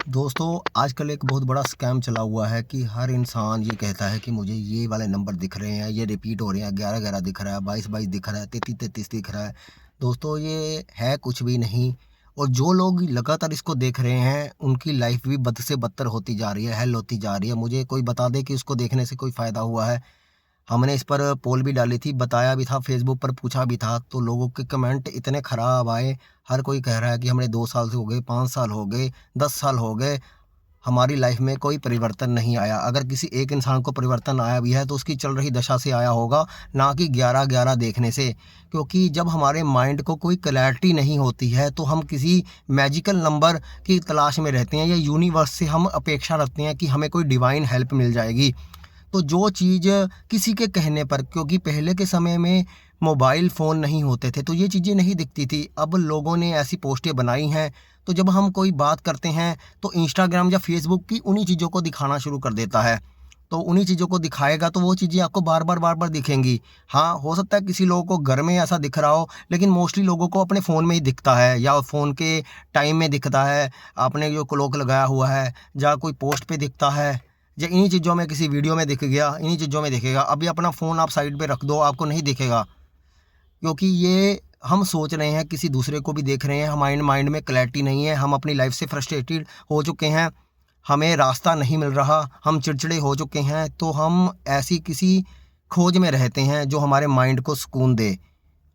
दोस्तों, आजकल एक बहुत बड़ा स्कैम चला हुआ है कि हर इंसान ये कहता है कि मुझे ये वाले नंबर दिख रहे हैं, ये रिपीट हो रहे हैं, 11-11 दिख रहा है, 22-22 दिख रहा है, 33-33 दिख रहा है। दोस्तों, ये है कुछ भी नहीं। और जो लोग लगातार इसको देख रहे हैं, उनकी लाइफ भी बद से बदतर होती जा रही है, हेल होती जा रही है। मुझे कोई बता दे कि उसको देखने से कोई फ़ायदा हुआ है। हमने इस पर पोल भी डाली थी, बताया भी था, फेसबुक पर पूछा भी था, तो लोगों के कमेंट इतने ख़राब आए। हर कोई कह रहा है कि हमें 2 साल से हो गए, 5 साल हो गए, 10 साल हो गए, हमारी लाइफ में कोई परिवर्तन नहीं आया। अगर किसी एक इंसान को परिवर्तन आया भी है तो उसकी चल रही दशा से आया होगा, ना कि 11-11 देखने से। क्योंकि जब हमारे माइंड को कोई क्लैरिटी नहीं होती है तो हम किसी मैजिकल नंबर की तलाश में रहते हैं, या यूनिवर्स से हम अपेक्षा रखते हैं कि हमें कोई डिवाइन हेल्प मिल जाएगी। तो जो चीज़ किसी के कहने पर, क्योंकि पहले के समय में मोबाइल फ़ोन नहीं होते थे तो ये चीज़ें नहीं दिखती थी। अब लोगों ने ऐसी पोस्टें बनाई हैं, तो जब हम कोई बात करते हैं तो इंस्टाग्राम या फेसबुक की उन्हीं चीज़ों को दिखाना शुरू कर देता है। तो उन्हीं चीज़ों को दिखाएगा तो वो चीज़ें आपको बार-बार दिखेंगी। हाँ, हो सकता है किसी लोगों को घर में ऐसा दिख रहा हो, लेकिन मोस्टली लोगों को अपने फ़ोन में ही दिखता है, या फ़ोन के टाइम में दिखता है, आपने जो क्लॉक लगाया हुआ है, या कोई पोस्ट पे दिखता है, या इन्हीं चीज़ों में किसी वीडियो में दिख गया, इन्हीं चीज़ों में दिखेगा। अभी अपना फ़ोन आप साइड पे रख दो, आपको नहीं दिखेगा। क्योंकि ये हम सोच रहे हैं, किसी दूसरे को भी देख रहे हैं, हमारे माइंड में क्लैरिटी नहीं है, हम अपनी लाइफ से फ्रस्ट्रेटेड हो चुके हैं, हमें रास्ता नहीं मिल रहा, हम चिड़चिड़े हो चुके हैं, तो हम ऐसी किसी खोज में रहते हैं जो हमारे माइंड को सुकून दे।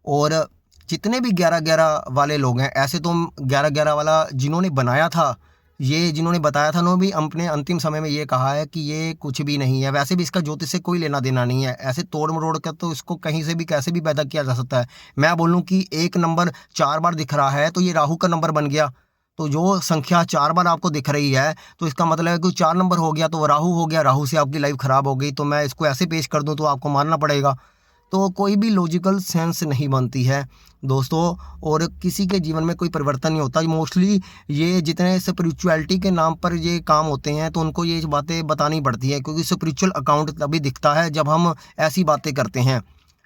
और जितने भी 11-11 वाले लोग हैं, ऐसे तो 11-11 वाला जिन्होंने बनाया था, ये जिन्होंने बताया था, उन्होंने भी अपने अंतिम समय में ये कहा है कि ये कुछ भी नहीं है। वैसे भी इसका ज्योतिष से कोई लेना देना नहीं है। ऐसे तोड़-मरोड़ कर तो इसको कहीं से भी कैसे भी पैदा किया जा सकता है। मैं बोलूँ कि एक नंबर 4 बार दिख रहा है तो ये राहु का नंबर बन गया। तो जो संख्या 4 बार आपको दिख रही है, तो इसका मतलब है कि 4 नंबर हो गया तो वो राहु हो गया, राहु से आपकी लाइफ खराब हो गई। तो मैं इसको ऐसे पेश कर दूँ तो आपको मानना पड़ेगा। तो कोई भी लॉजिकल सेंस नहीं बनती है दोस्तों। और किसी के जीवन में कोई परिवर्तन नहीं होता। मोस्टली ये जितने स्पिरिचुअलिटी के नाम पर ये काम होते हैं तो उनको ये बातें बतानी पड़ती हैं, क्योंकि स्पिरिचुअल अकाउंट तभी दिखता है जब हम ऐसी बातें करते हैं।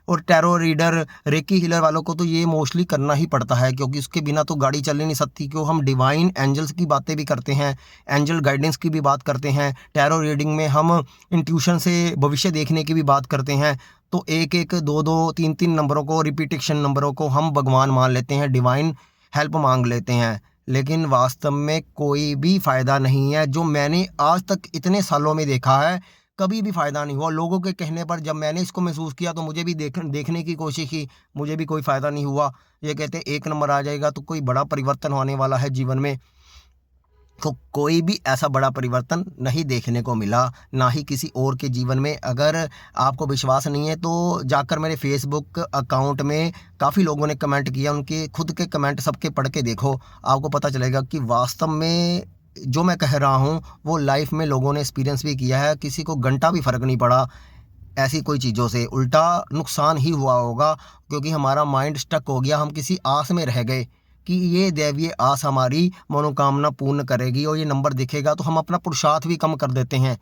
और टैरो रीडर, रेकी हीलर वालों को तो ये मोस्टली करना ही पड़ता है, क्योंकि उसके बिना तो गाड़ी चल ही नहीं सकती। क्यों, हम डिवाइन एंजल्स की बातें भी करते हैं, एंजल गाइडेंस की भी बात करते हैं, टैरो रीडिंग में हम इंट्यूशन से भविष्य देखने की भी बात करते हैं। तो एक एक, दो दो, तीन तीन नंबरों को, रिपीटेशन नंबरों को हम भगवान मान लेते हैं, डिवाइन हेल्प मांग लेते हैं। लेकिन वास्तव में कोई भी फ़ायदा नहीं है। जो मैंने आज तक इतने सालों में देखा है, कभी भी फ़ायदा नहीं हुआ। लोगों के कहने पर जब मैंने इसको महसूस किया तो मुझे भी देखने की कोशिश की, मुझे भी कोई फ़ायदा नहीं हुआ। ये कहते हैं एक नंबर आ जाएगा तो कोई बड़ा परिवर्तन होने वाला है जीवन में, तो कोई भी ऐसा बड़ा परिवर्तन नहीं देखने को मिला, ना ही किसी और के जीवन में। अगर आपको विश्वास नहीं है तो जाकर मेरे फेसबुक अकाउंट में काफ़ी लोगों ने कमेंट किया, उनके खुद के कमेंट सबके पढ़ के देखो, आपको पता चलेगा कि वास्तव में जो मैं कह रहा हूँ वो लाइफ में लोगों ने एक्सपीरियंस भी किया है। किसी को घंटा भी फ़र्क नहीं पड़ा ऐसी कोई चीज़ों से, उल्टा नुकसान ही हुआ होगा, क्योंकि हमारा माइंड स्टक हो गया, हम किसी आस में रह गए कि ये दैवीय आस हमारी मनोकामना पूर्ण करेगी और ये नंबर दिखेगा, तो हम अपना पुरुषार्थ भी कम कर देते हैं।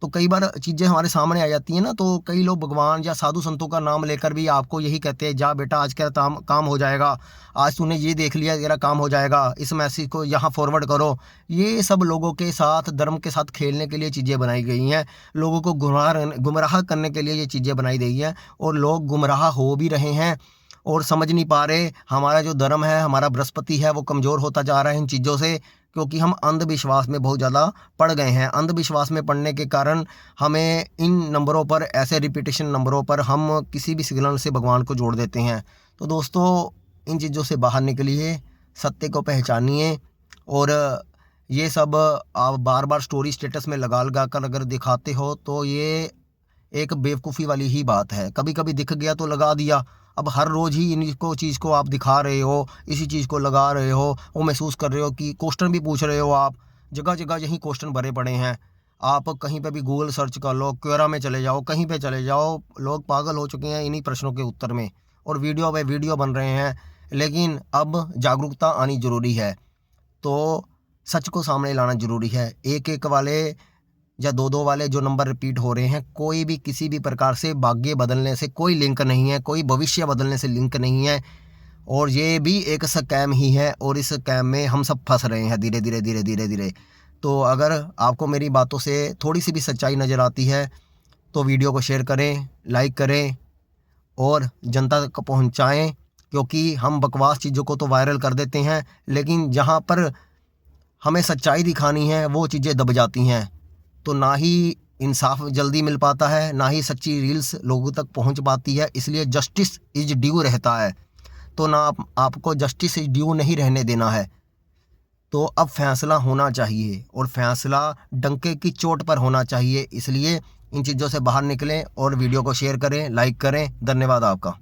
तो कई बार चीज़ें हमारे सामने आ जाती हैं ना, तो कई लोग भगवान या साधु संतों का नाम लेकर भी आपको यही कहते हैं, जा बेटा आज का काम हो जाएगा, आज तूने ये देख लिया तेरा काम हो जाएगा, इस मैसेज को यहाँ फॉरवर्ड करो। ये सब लोगों के साथ, धर्म के साथ खेलने के लिए चीज़ें बनाई गई हैं, लोगों को गुमराह करने के लिए ये चीज़ें बनाई गई हैं, और लोग गुमराह हो भी रहे हैं और समझ नहीं पा रहे। हमारा जो धर्म है, हमारा बृहस्पति है, वो कमज़ोर होता जा रहा है इन चीज़ों से, क्योंकि हम अंधविश्वास में बहुत ज़्यादा पड़ गए हैं। अंधविश्वास में पड़ने के कारण हमें इन नंबरों पर, ऐसे रिपीटेशन नंबरों पर हम किसी भी सिग्नल से भगवान को जोड़ देते हैं। तो दोस्तों, इन चीज़ों से बाहर निकलिए, सत्य को पहचानिए। और ये सब आप बार-बार स्टोरी स्टेटस में लगा कर अगर दिखाते हो तो ये एक बेवकूफ़ी वाली ही बात है। कभी-कभी दिख गया तो लगा दिया। अब हर रोज़ ही इनको चीज़ को आप दिखा रहे हो, इसी चीज़ को लगा रहे हो, वो महसूस कर रहे हो कि क्वेश्चन भी पूछ रहे हो आप। जगह-जगह यही क्वेश्चन भरे पड़े हैं। आप कहीं पे भी गूगल सर्च कर लो, क्वेरा में चले जाओ, कहीं पे चले जाओ, लोग पागल हो चुके हैं इन्हीं प्रश्नों के उत्तर में, और वीडियो पे वीडियो बन रहे हैं। लेकिन अब जागरूकता आनी ज़रूरी है। तो सच को सामने लाना ज़रूरी है। एक-एक वाले या 2-2 वाले जो नंबर रिपीट हो रहे हैं, कोई भी किसी भी प्रकार से भाग्य बदलने से कोई लिंक नहीं है, कोई भविष्य बदलने से लिंक नहीं है, और ये भी एक स्कैम ही है, और इस स्कैम में हम सब फंस रहे हैं धीरे-धीरे, धीरे-धीरे, धीरे। तो अगर आपको मेरी बातों से थोड़ी सी भी सच्चाई नज़र आती है तो वीडियो को शेयर करें, लाइक करें और जनता तक पहुंचाएं, क्योंकि हम बकवास चीज़ों को तो वायरल कर देते हैं, लेकिन जहां पर हमें सच्चाई दिखानी है वो चीज़ें दब जाती हैं। तो ना ही इंसाफ जल्दी मिल पाता है, ना ही सच्ची रील्स लोगों तक पहुंच पाती है। इसलिए जस्टिस इज ड्यू रहता है, तो ना आपको जस्टिस इज ड्यू नहीं रहने देना है। तो अब फैसला होना चाहिए और फैसला डंके की चोट पर होना चाहिए। इसलिए इन चीज़ों से बाहर निकलें और वीडियो को शेयर करें, लाइक करें। धन्यवाद आपका।